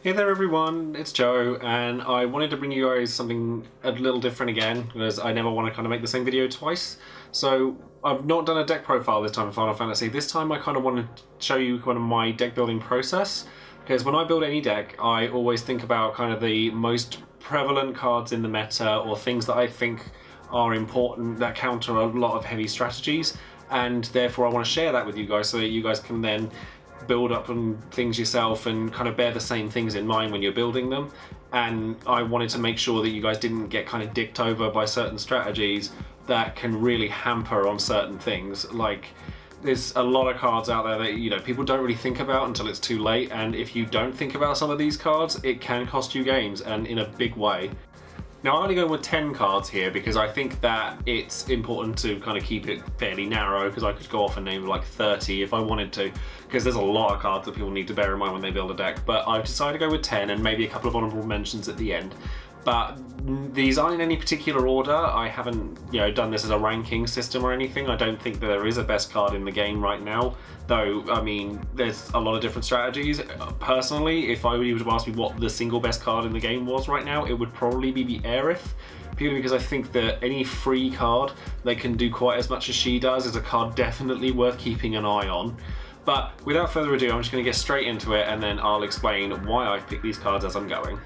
Hey there everyone, it's Joe, and I wanted to bring you guys something a little different again, because I never want to kind of make the same video twice. So I've not done a deck profile this time in Final Fantasy. This time I kind of want to show you kind of my deck building process, because when I build any deck, I always think about kind of the most prevalent cards in the meta, or things that I think are important that counter a lot of heavy strategies, and therefore I want to share that with you guys so that you guys can then build up on things yourself and kind of bear the same things in mind when you're building them. And I wanted to make sure that you guys didn't get kind of dicked over by certain strategies that can really hamper on certain things. Like, there's a lot of cards out there that, you know, people don't really think about until it's too late, and if you don't think about some of these cards, it can cost you games, and in a big way. Now, I'm only going with 10 cards here because I think that it's important to kind of keep it fairly narrow, because I could go off and name like 30 if I wanted to, because there's a lot of cards that people need to bear in mind when they build a deck. But I've decided to go with 10 and maybe a couple of honorable mentions at the end. But these aren't in any particular order. I haven't, done this as a ranking system or anything. I don't think that there is a best card in the game right now, though. I mean, there's a lot of different strategies. Personally, if I were to ask me what the single best card in the game was right now, it would probably be the Aerith, purely because I think that any free card that can do quite as much as she does is a card definitely worth keeping an eye on. But without further ado, I'm just going to get straight into it, and then I'll explain why I've picked these cards as I'm going.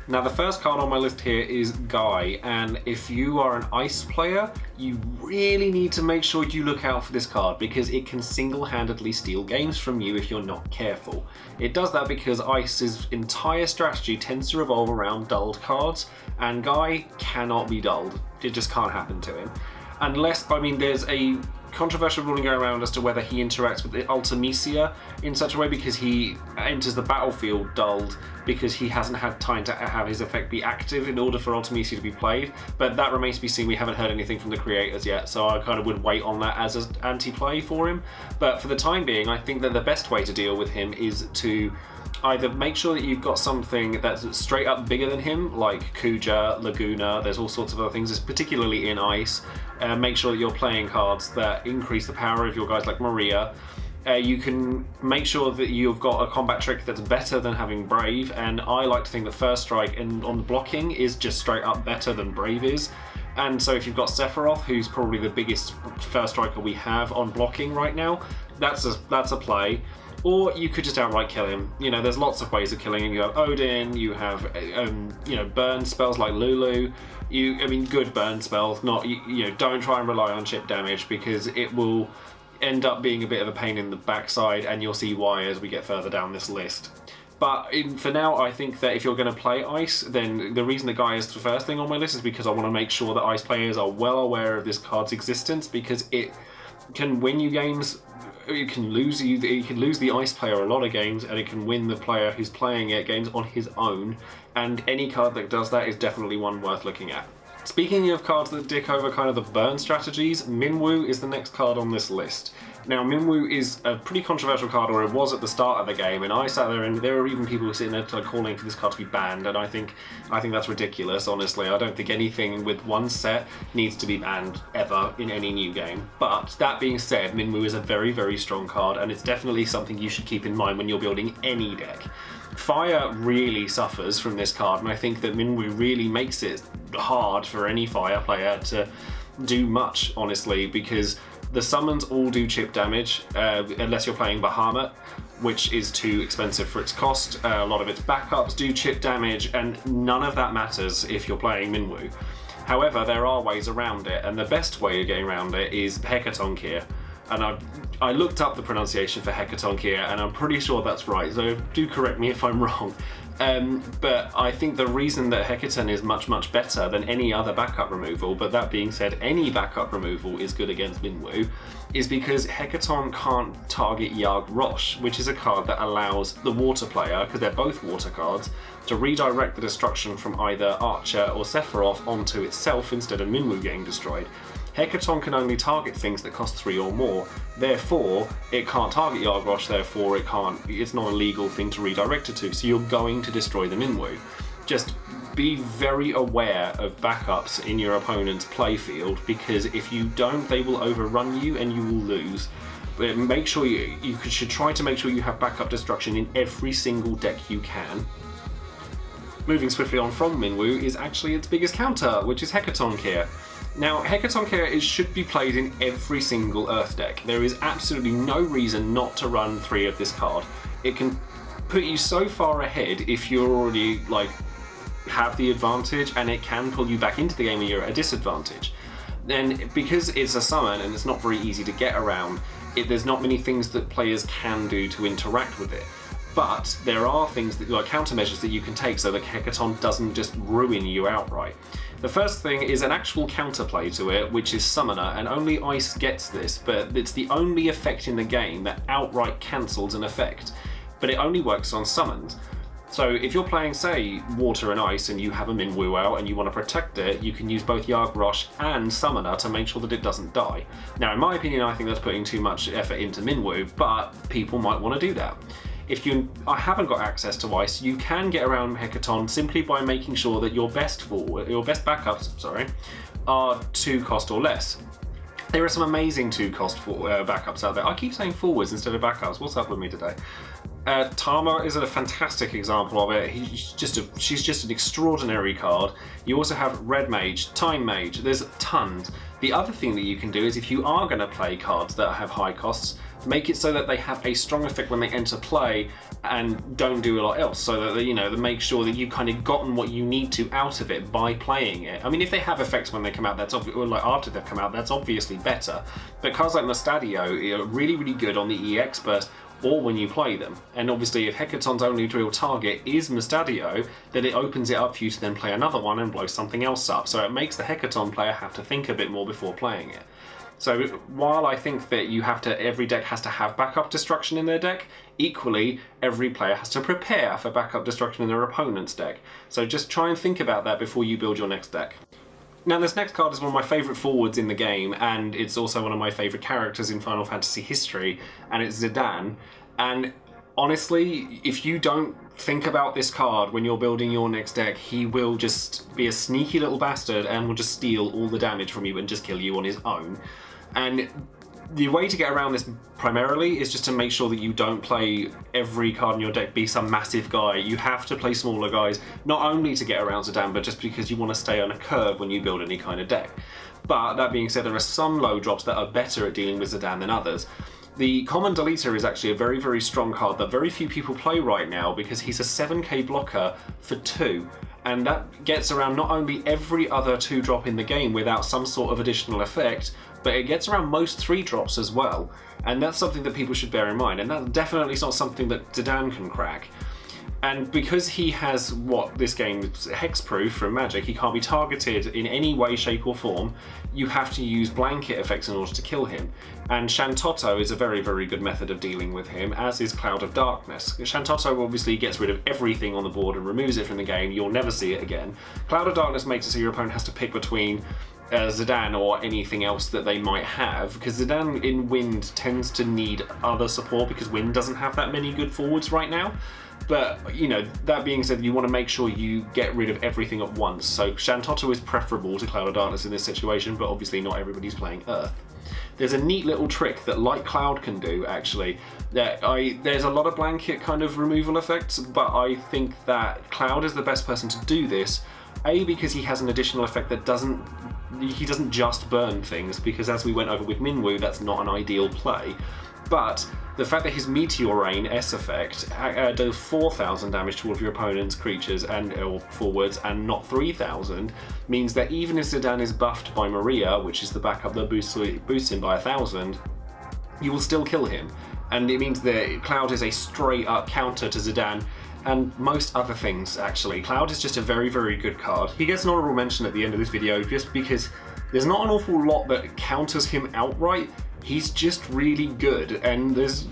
Now, the first card on my list here is Guy, and if you are an ice player, you really need to make sure you look out for this card, because it can single-handedly steal games from you if you're not careful. It does that because Ice's entire strategy tends to revolve around dulled cards, and Guy cannot be dulled. It just can't happen to him. Unless, there's a controversial ruling going around as to whether he interacts with the Ultimecia in such a way because he enters the battlefield dulled because he hasn't had time to have his effect be active in order for Ultimecia to be played, but that remains to be seen. We haven't heard anything from the creators yet, so I kind of would wait on that as an anti-play for him. But for the time being, I think that the best way to deal with him is to either make sure that you've got something that's straight up bigger than him, like Kuja, Laguna, there's all sorts of other things, particularly in Ice. Make sure that you're playing cards that increase the power of your guys like Maria. You can make sure that you've got a combat trick that's better than having Brave, and I like to think that First Strike on the blocking is just straight up better than Brave is. And so if you've got Sephiroth, who's probably the biggest First Striker we have on blocking right now, that's a play. Or you could just outright kill him. There's lots of ways of killing him. You have Odin, you have, burn spells like Lulu. Good burn spells, not, don't try and rely on chip damage, because it will end up being a bit of a pain in the backside, and you'll see why as we get further down this list. But for now, I think that if you're going to play Ice, then the reason that Guy is the first thing on my list is because I want to make sure that Ice players are well aware of this card's existence, because it can win you games. It can lose the Ice player a lot of games, and it can win the player who's playing it games on his own, and any card that does that is definitely one worth looking at. Speaking of cards that dick over kind of the burn strategies, Minwoo is the next card on this list. Now, Minwoo is a pretty controversial card, or it was at the start of the game, and I sat there and there were even people sitting there calling for this card to be banned, and I think that's ridiculous, honestly. I don't think anything with one set needs to be banned ever in any new game. But that being said, Minwoo is a very, very strong card, and it's definitely something you should keep in mind when you're building any deck. Fire really suffers from this card, and I think that Minwoo really makes it hard for any Fire player to do much, honestly, because the summons all do chip damage, unless you're playing Bahamut, which is too expensive for its cost. A lot of its backups do chip damage, and none of that matters if you're playing Minwoo. However, there are ways around it, and the best way of getting around it is Hecate here. And I looked up the pronunciation for Hecate here, and I'm pretty sure that's right, so do correct me if I'm wrong. But I think the reason that Hecate is much, much better than any other backup removal, but that being said, any backup removal is good against Minwoo, is because Hecate can't target Yagg Rosh, which is a card that allows the water player, because they're both water cards, to redirect the destruction from either Archer or Sephiroth onto itself instead of Minwoo getting destroyed. Hecate can only target things that cost 3 or more, therefore it can't target Yagg Rosh, therefore it's not a legal thing to redirect it to, so you're going to destroy the Minwoo. Just be very aware of backups in your opponent's playfield, because if you don't, they will overrun you and you will lose. make sure you should try to make sure you have backup destruction in every single deck you can. Moving swiftly on from Minwoo is actually its biggest counter, which is Hecate. Now, Hecate should be played in every single Earth deck. There is absolutely no reason not to run 3 of this card. It can put you so far ahead if you're already have the advantage, and it can pull you back into the game when you're at a disadvantage. Then, because it's a summon and it's not very easy to get around, there's not many things that players can do to interact with it. But there are things that countermeasures that you can take so that Hecate doesn't just ruin you outright. The first thing is an actual counterplay to it, which is Summoner, and only Ice gets this, but it's the only effect in the game that outright cancels an effect. But it only works on summons. So if you're playing, say, Water and Ice, and you have a Minwoo out and you want to protect it, you can use both Yargrosh and Summoner to make sure that it doesn't die. Now, in my opinion, I think that's putting too much effort into Minwoo, but people might want to do that. If you haven't got access to Ice, you can get around Hecate simply by making sure that your best backups, are 2 cost or less. There are some amazing 2 cost backups out there. I keep saying forwards instead of backups. What's up with me today? Tama is a fantastic example of it. She's just an extraordinary card. You also have Red Mage, Time Mage. There's tons. The other thing that you can do is if you are going to play cards that have high costs, make it so that they have a strong effect when they enter play and don't do a lot else, so that they make sure that you've kind of gotten what you need to out of it by playing it. I mean, if they have effects when they come out, after they've come out, that's obviously better. But cards like Mustadio are really, really good on the EX burst or when you play them. And obviously, if Hecate's only real target is Mustadio, then it opens it up for you to then play another one and blow something else up. So it makes the Hecate player have to think a bit more before playing it. So while I think that every deck has to have backup destruction in their deck, equally every player has to prepare for backup destruction in their opponent's deck. So just try and think about that before you build your next deck. Now, this next card is one of my favourite forwards in the game, and it's also one of my favourite characters in Final Fantasy history, and it's Sedan. And honestly, if you don't think about this card when you're building your next deck, he will just be a sneaky little bastard and will just steal all the damage from you and just kill you on his own. And the way to get around this primarily is just to make sure that you don't play every card in your deck be some massive guy. You have to play smaller guys, not only to get around Sedan, but just because you want to stay on a curve when you build any kind of deck. But that being said, there are some low drops that are better at dealing with Sedan than others. The Common Deleter is actually a very, very strong card that very few people play right now because he's a 7k blocker for 2. And that gets around not only every other 2-drop in the game without some sort of additional effect, but it gets around most 3-drops as well. And that's something that people should bear in mind, and that definitely is not something that Sedan can crack. And because he has this game is hexproof from Magic, he can't be targeted in any way, shape or form, you have to use blanket effects in order to kill him. And Shantotto is a very, very good method of dealing with him, as is Cloud of Darkness. Shantotto obviously gets rid of everything on the board and removes it from the game, you'll never see it again. Cloud of Darkness makes it so your opponent has to pick between Sedan or anything else that they might have, because Sedan in Wind tends to need other support because Wind doesn't have that many good forwards right now. But, that being said, you want to make sure you get rid of everything at once. So Shantotto is preferable to Cloud of Darkness in this situation, but obviously not everybody's playing Earth. There's a neat little trick that Light Cloud can do, actually. There's a lot of blanket kind of removal effects, but I think that Cloud is the best person to do this. A, because he has an additional effect that he doesn't just burn things, because as we went over with Minwoo, that's not an ideal play. But the fact that his Meteor Rain S effect does 4,000 damage to all of your opponent's creatures or forwards and not 3,000 means that even if Sedan is buffed by Maria, which is the backup that boosts him by 1,000, you will still kill him. And it means that Cloud is a straight up counter to Sedan and most other things, actually. Cloud is just a very, very good card. He gets an honorable mention at the end of this video just because there's not an awful lot that counters him outright. He's just really good, and there's,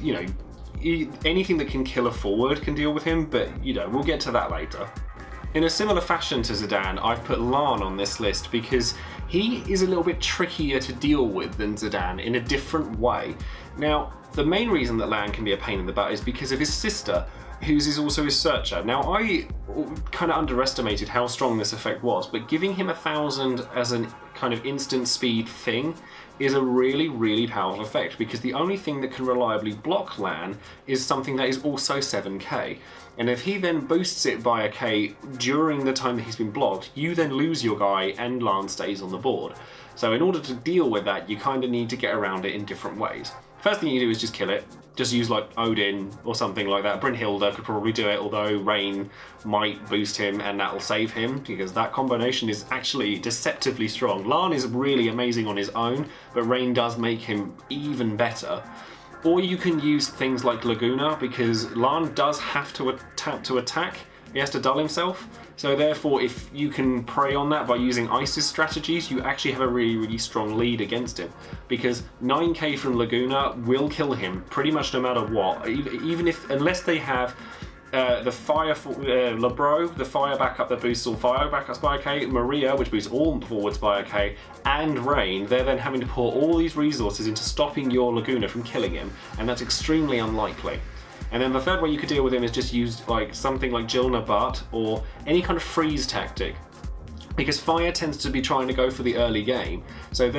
anything that can kill a forward can deal with him, but, we'll get to that later. In a similar fashion to Sedan, I've put Lan on this list because he is a little bit trickier to deal with than Sedan in a different way. Now, the main reason that Lan can be a pain in the butt is because of his sister, whose is also his Searcher. Now, I kind of underestimated how strong this effect was, but giving him 1000 as an kind of instant speed thing is a really, really powerful effect, because the only thing that can reliably block Lan is something that is also 7k. And if he then boosts it by a k during the time that he's been blocked, you then lose your guy and Lan stays on the board. So in order to deal with that, you kind of need to get around it in different ways. First thing you do is just kill it. Just use like Odin or something like that. Brynhilda could probably do it, although Rain might boost him and that'll save him, because that combination is actually deceptively strong. Lan is really amazing on his own, but Rain does make him even better. Or you can use things like Laguna, because Lan does have to attack. He has to dull himself. So therefore, if you can prey on that by using Ice's strategies, you actually have a really, really strong lead against him. Because 9k from Laguna will kill him pretty much no matter what. Even if, unless they have the fire, Labro, the fire backup that boosts all fire backups by a k, Maria, which boosts all forwards by a k, and Rain, they're then having to pour all these resources into stopping your Laguna from killing him, and that's extremely unlikely. And then the third way you could deal with him is just use like something like Jilna Butt or any kind of freeze tactic. Because fire tends to be trying to go for the early game. So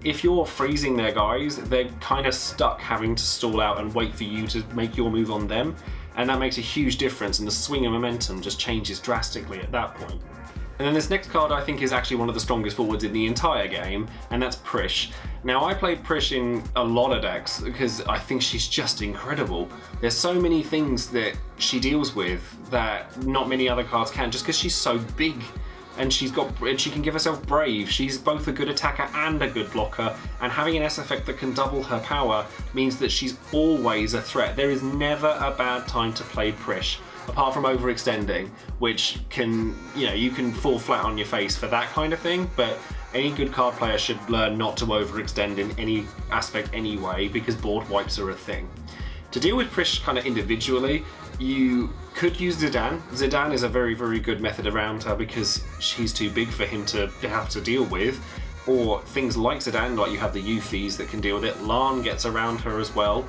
if you're freezing their guys, they're kind of stuck having to stall out and wait for you to make your move on them. And that makes a huge difference, and the swing of momentum just changes drastically at that point. And then this next card I think is actually one of the strongest forwards in the entire game, and that's Prish. Now, I played Prish in a lot of decks because I think she's just incredible. There's so many things that she deals with that not many other cards can, just because she's so big. And she can give herself Brave. She's both a good attacker and a good blocker, and having an S effect that can double her power means that she's always a threat. There is never a bad time to play Prish, apart from overextending, which can, you can fall flat on your face for that kind of thing, but any good card player should learn not to overextend in any aspect anyway, because board wipes are a thing. To deal with Prish kind of individually, you could use Sedan. Sedan is a very, very good method around her because she's too big for him to have to deal with. Or things like Sedan, like you have the Euphies that can deal with it. Lan gets around her as well.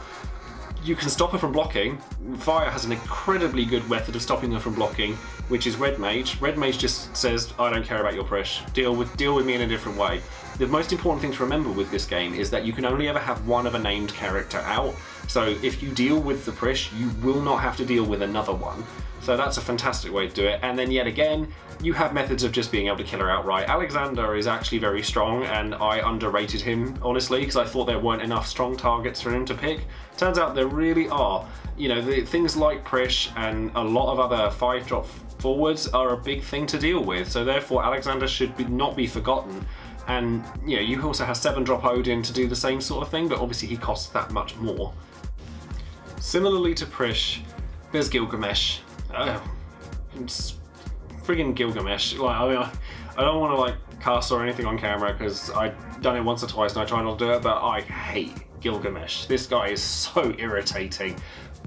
You can stop her from blocking. Fire has an incredibly good method of stopping her from blocking, which is Red Mage. Red Mage just says, I don't care about your Prish. Deal with me in a different way. The most important thing to remember with this game is that you can only ever have one of a named character out. So if you deal with the Prish, you will not have to deal with another one. So that's a fantastic way to do it. And then yet again, you have methods of just being able to kill her outright. Alexander is actually very strong, and I underrated him, honestly, because I thought there weren't enough strong targets for him to pick. Turns out there really are. Things like Prish and a lot of other 5-drop forwards are a big thing to deal with. So therefore, Alexander should not be forgotten. And you also have 7-drop Odin to do the same sort of thing, but obviously he costs that much more. Similarly to Prish, there's Gilgamesh. It's friggin' Gilgamesh. I don't want to cast or anything on camera because I've done it once or twice and I try not to do it, but I hate Gilgamesh. This guy is so irritating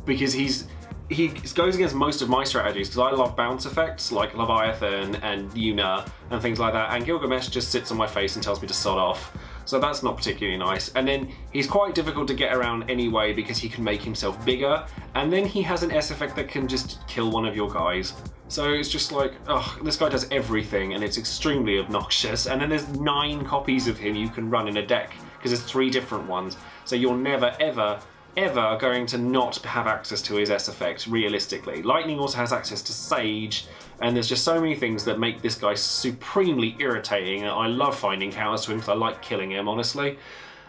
because he goes against most of my strategies, because I love bounce effects like Leviathan and Yuna and things like that, and Gilgamesh just sits on my face and tells me to sod off. So that's not particularly nice. And then he's quite difficult to get around anyway because he can make himself bigger, and then he has an S effect that can just kill one of your guys. So it's just like, this guy does everything and it's extremely obnoxious. And then there's 9 copies of him you can run in a deck because there's 3 different ones. So you're never ever going to not have access to his S effect, realistically. Lightning also has access to Sage, and there's just so many things that make this guy supremely irritating. I love finding counters to him because I like killing him, honestly.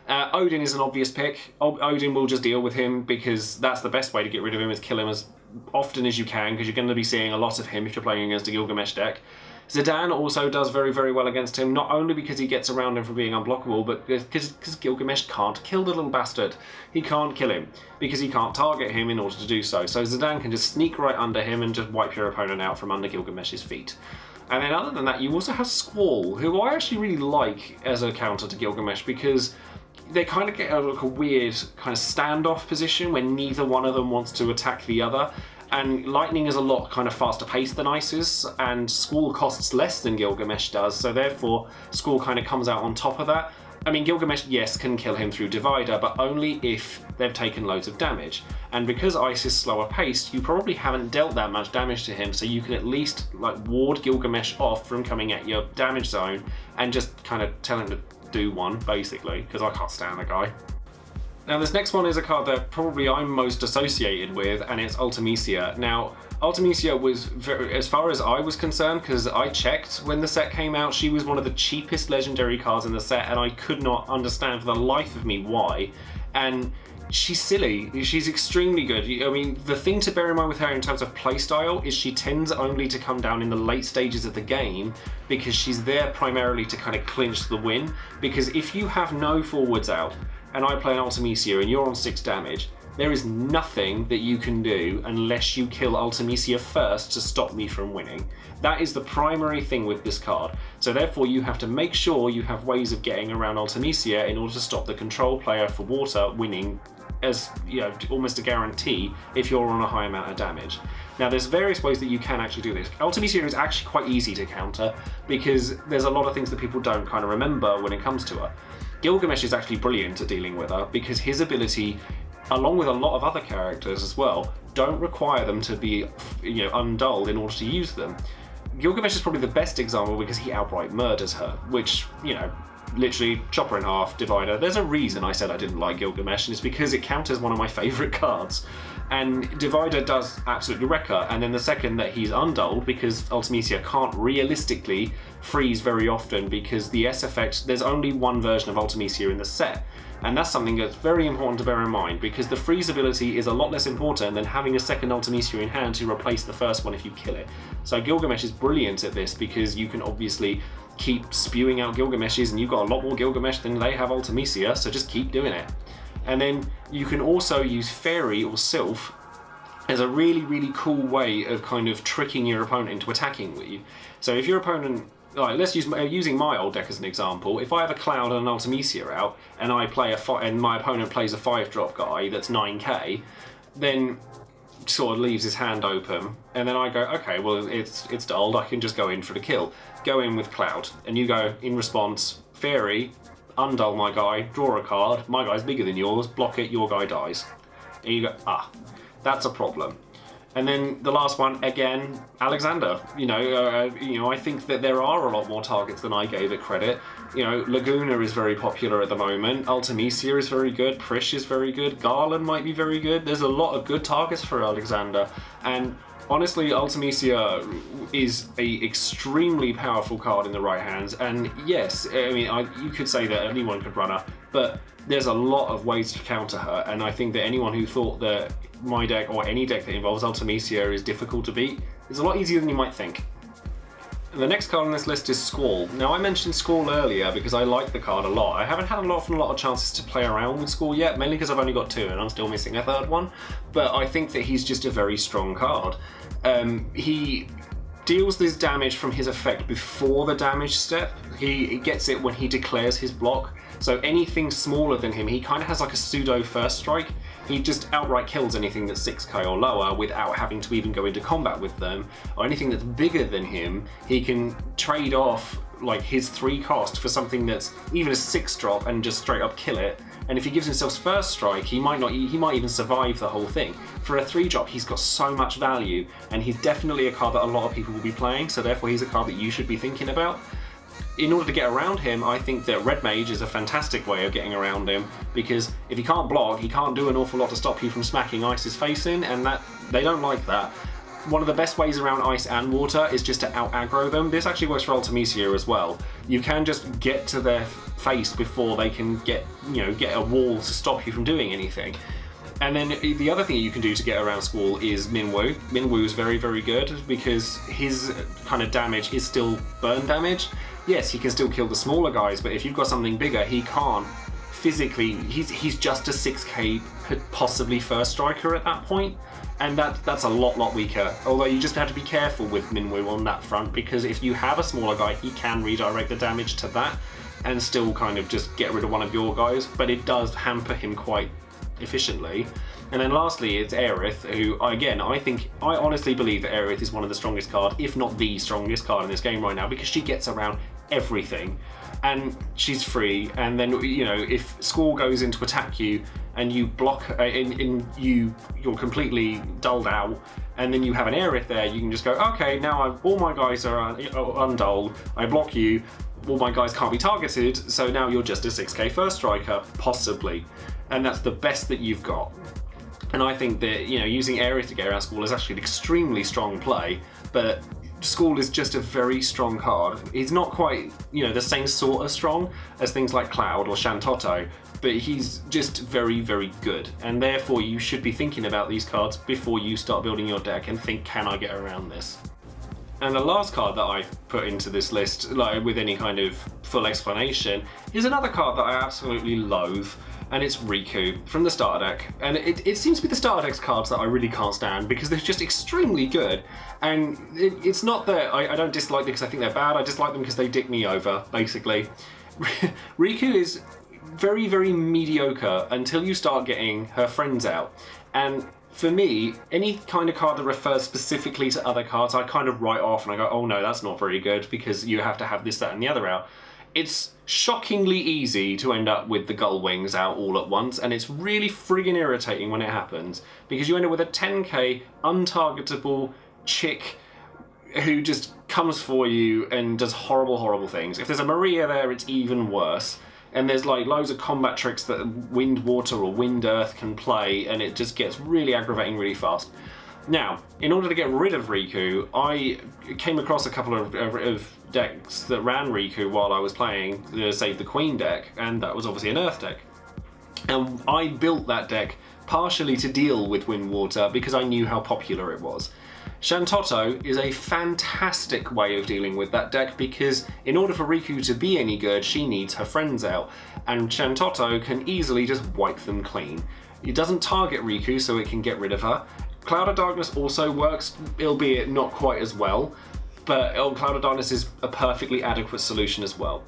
Odin is an obvious pick. Odin will just deal with him because that's the best way to get rid of him, is kill him as often as you can, because you're going to be seeing a lot of him if you're playing against a Gilgamesh deck. Sedan also does very, very well against him, not only because he gets around him for being unblockable, but because Gilgamesh can't kill the little bastard. He can't kill him, because he can't target him in order to do so. So Sedan can just sneak right under him and just wipe your opponent out from under Gilgamesh's feet. And then other than that, you also have Squall, who I actually really like as a counter to Gilgamesh, because they kind of get a weird kind of standoff position when neither one of them wants to attack the other. And Lightning is a lot kind of faster paced than Ice is, and Squall costs less than Gilgamesh does, so therefore Squall kind of comes out on top of that. I mean, Gilgamesh, yes, can kill him through Divider, but only if they've taken loads of damage. And because Ice is slower paced, you probably haven't dealt that much damage to him, so you can at least like ward Gilgamesh off from coming at your damage zone and just kind of tell him to do one, basically, because I can't stand the guy. Now this next one is a card that probably I'm most associated with, and it's Ultimecia. Now, Ultimecia was, very, as far as I was concerned, because I checked when the set came out, she was one of the cheapest legendary cards in the set, and I could not understand for the life of me why. And she's silly, she's extremely good. I mean, the thing to bear in mind with her in terms of playstyle is she tends only to come down in the late stages of the game because she's there primarily to kind of clinch the win. Because if you have no forwards out, and I play an Ultimecia and you're on 6 damage, there is nothing that you can do unless you kill Ultimecia first to stop me from winning. That is the primary thing with this card. So therefore you have to make sure you have ways of getting around Ultimecia in order to stop the control player for water winning as, you know, almost a guarantee if you're on a high amount of damage. Now there's various ways that you can actually do this. Ultimecia is actually quite easy to counter because there's a lot of things that people don't kind of remember when it comes to her. Gilgamesh is actually brilliant at dealing with her because his ability, along with a lot of other characters as well, don't require them to be, you know, undulled in order to use them. Gilgamesh is probably the best example because he outright murders her, which, you know, literally chop her in half, Divider. There's a reason I said I didn't like Gilgamesh, and it's because it counters one of my favourite cards. And Divider does absolutely wreck her, and then the second that he's undulled, because Ultimecia can't realistically freeze very often because the S effect, there's only one version of Ultimecia in the set. And that's something that's very important to bear in mind because the freeze ability is a lot less important than having a second Ultimecia in hand to replace the first one if you kill it. So Gilgamesh is brilliant at this because you can obviously keep spewing out Gilgameshes and you've got a lot more Gilgamesh than they have Ultimecia, so just keep doing it. And then you can also use Fairy or Sylph as a really, really cool way of kind of tricking your opponent into attacking with you. So if your opponent, like, let's use using my old deck as an example. If I have a Cloud and an Ultimecia out, and I play and my opponent plays a 5-drop guy that's 9k, then sort of leaves his hand open, and then I go, okay, well it's dulled. I can just go in for the kill. Go in with Cloud, and you go in response, Fairy, undull my guy, draw a card. My guy's bigger than yours. Block it. Your guy dies. And you go, ah, that's a problem. And then the last one, again, Alexander. You know, I think that there are a lot more targets than I gave it credit. You know, Laguna is very popular at the moment. Ultimecia is very good. Prish is very good. Garland might be very good. There's a lot of good targets for Alexander. And honestly, Ultimecia is a extremely powerful card in the right hands. And yes, I mean, you could say that anyone could run her, but there's a lot of ways to counter her. And I think that anyone who thought that my deck or any deck that involves Ultimecia is difficult to beat is a lot easier than you might think. And the next card on this list is Squall. Now I mentioned Squall earlier because I like the card a lot. I haven't had a lot of chances to play around with Squall yet, mainly because I've only got 2 and I'm still missing a 3rd one. But I think that he's just a very strong card. He deals this damage from his effect before the damage step. He gets it when he declares his block. So anything smaller than him, he kind of has like a pseudo first strike. He just outright kills anything that's 6k or lower without having to even go into combat with them. Or anything that's bigger than him, he can trade off like his 3 cost for something that's even a 6-drop and just straight up kill it. And if he gives himself first strike, he might even survive the whole thing. For a 3-drop, he's got so much value, and he's definitely a card that a lot of people will be playing, so therefore he's a card that you should be thinking about. In order to get around him, I think that Red Mage is a fantastic way of getting around him, because if he can't block, he can't do an awful lot to stop you from smacking Ice's face in, and that they don't like that. One of the best ways around Ice and Water is just to out-aggro them. This actually works for Ultimecia as well. You can just get to their face before they can get a wall to stop you from doing anything. And then the other thing you can do to get around Squall is Minwoo. Minwoo is very, very good because his kind of damage is still burn damage. Yes, he can still kill the smaller guys, but if you've got something bigger, he can't physically. He's just a 6k possibly first striker at that point, and that's a lot weaker. Although you just have to be careful with Minwoo on that front, because if you have a smaller guy, he can redirect the damage to that and still kind of just get rid of one of your guys, but it does hamper him quite efficiently. And then lastly, it's Aerith, who, again, I honestly believe that Aerith is one of the strongest cards, if not the strongest card in this game right now, because she gets around everything. And she's free, and then, you know, if Squall goes in to attack you and you block, you're completely dulled out, and then you have an Aerith there, you can just go, okay, now all my guys are undulled, I block you, all my guys can't be targeted, so now you're just a 6k first striker, possibly. And that's the best that you've got. And I think that, you know, using Aerith to get around Squall is actually an extremely strong play, but Squall is just a very strong card. He's not quite, you know, the same sort of strong as things like Cloud or Shantotto, but he's just very, very good. And therefore you should be thinking about these cards before you start building your deck and think, can I get around this? And the last card that I've put into this list, like with any kind of full explanation, is another card that I absolutely loathe, and it's Riku from the starter deck. And it seems to be the starter deck's cards that I really can't stand because they're just extremely good. And it's not that I don't dislike them because I think they're bad, I dislike them because they dick me over, basically. Riku is very, very mediocre until you start getting her friends out. And for me, any kind of card that refers specifically to other cards, I kind of write off and I go, oh no, that's not very good because you have to have this, that, and the other out. It's shockingly easy to end up with the gull wings out all at once, and it's really friggin' irritating when it happens because you end up with a 10k untargetable chick who just comes for you and does horrible, horrible things. If there's a Maria there, it's even worse. And there's like loads of combat tricks that Wind Water or Wind Earth can play, and it just gets really aggravating really fast. Now, in order to get rid of Riku, I came across a couple of decks that ran Riku while I was playing the Save the Queen deck, and that was obviously an Earth deck. And I built that deck partially to deal with Wind Water because I knew how popular it was. Shantotto is a fantastic way of dealing with that deck because in order for Riku to be any good, she needs her friends out, and Shantotto can easily just wipe them clean. It doesn't target Riku, so it can get rid of her. Cloud of Darkness also works, albeit not quite as well, but Cloud of Darkness is a perfectly adequate solution as well.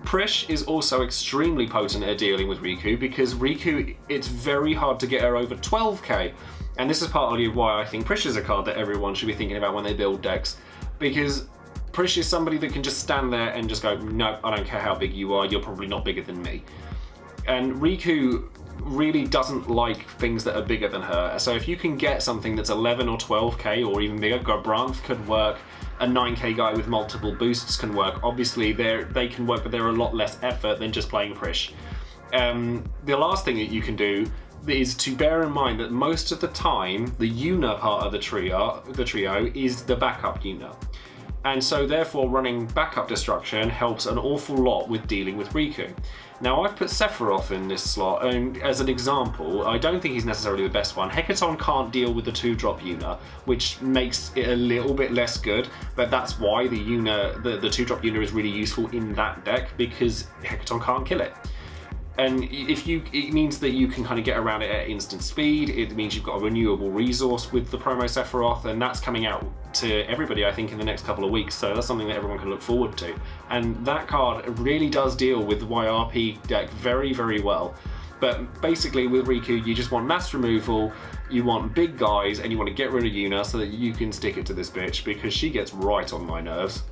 Prish is also extremely potent at dealing with Riku because Riku, it's very hard to get her over 12k. And this is partly why I think Prish is a card that everyone should be thinking about when they build decks, because Prish is somebody that can just stand there and just go, no, I don't care how big you are, you're probably not bigger than me. And Riku really doesn't like things that are bigger than her, so if you can get something that's 11 or 12k or even bigger, Gobranth could work, a 9k guy with multiple boosts can work. Obviously they can work, but they're a lot less effort than just playing Prish. The last thing that you can do is to bear in mind that most of the time the Yuna part of the trio is the backup Yuna. And so therefore running backup destruction helps an awful lot with dealing with Riku. Now I've put Sephiroth in this slot, and as an example, I don't think he's necessarily the best one. Hecate can't deal with the 2-drop Yuna, which makes it a little bit less good, but that's why the 2-drop Yuna is really useful in that deck, because Hecate can't kill it. And it means that you can kind of get around it at instant speed. It means you've got a renewable resource with the promo Sephiroth, and that's coming out to everybody, I think, in the next couple of weeks. So that's something that everyone can look forward to. And that card really does deal with the YRP deck very, very well. But basically with Riku, you just want mass removal, you want big guys, and you want to get rid of Yuna so that you can stick it to this bitch, because she gets right on my nerves.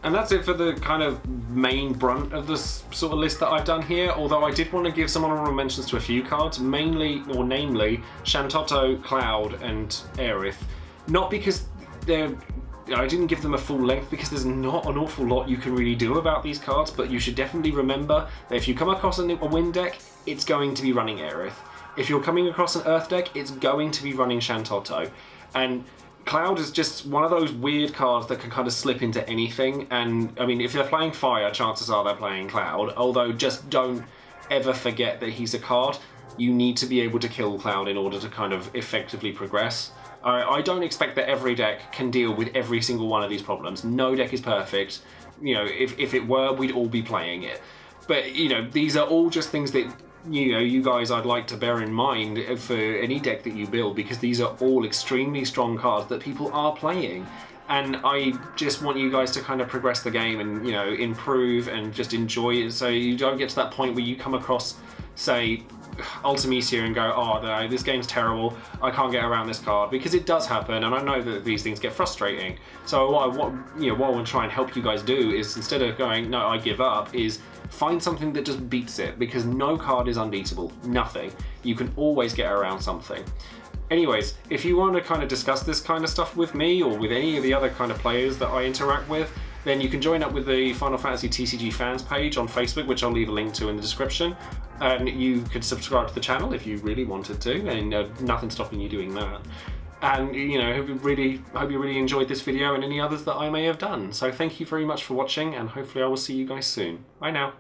And that's it for the kind of main brunt of this sort of list that I've done here, although I did want to give some honorable mentions to a few cards, namely Shantotto, Cloud, and Aerith. Not because I didn't give them a full length, because there's not an awful lot you can really do about these cards, but you should definitely remember that if you come across a wind deck, it's going to be running Aerith. If you're coming across an earth deck, it's going to be running Shantotto. And Cloud is just one of those weird cards that can kind of slip into anything, and I mean, if they're playing Fire, chances are they're playing Cloud, although just don't ever forget that he's a card. You need to be able to kill Cloud in order to kind of effectively progress. I don't expect that every deck can deal with every single one of these problems. No deck is perfect. You know, if it were, we'd all be playing it. But, you know, these are all just things that, you know, you guys, I'd like to bear in mind for any deck that you build, because these are all extremely strong cards that people are playing. And I just want you guys to kind of progress the game and, you know, improve and just enjoy it, so you don't get to that point where you come across, say, Ultimecia and go, oh no, this game's terrible, I can't get around this card, because it does happen, and I know that these things get frustrating. So what I want to try and help you guys do is, instead of going, no, I give up, is find something that just beats it, because no card is unbeatable. Nothing. You can always get around something. Anyways, if you want to kind of discuss this kind of stuff with me or with any of the other kind of players that I interact with, then you can join up with the Final Fantasy TCG fans page on Facebook, which I'll leave a link to in the description. And you could subscribe to the channel if you really wanted to, and nothing's stopping you doing that. And hope you really enjoyed this video and any others that I may have done. So thank you very much for watching, and hopefully I will see you guys soon. Bye now.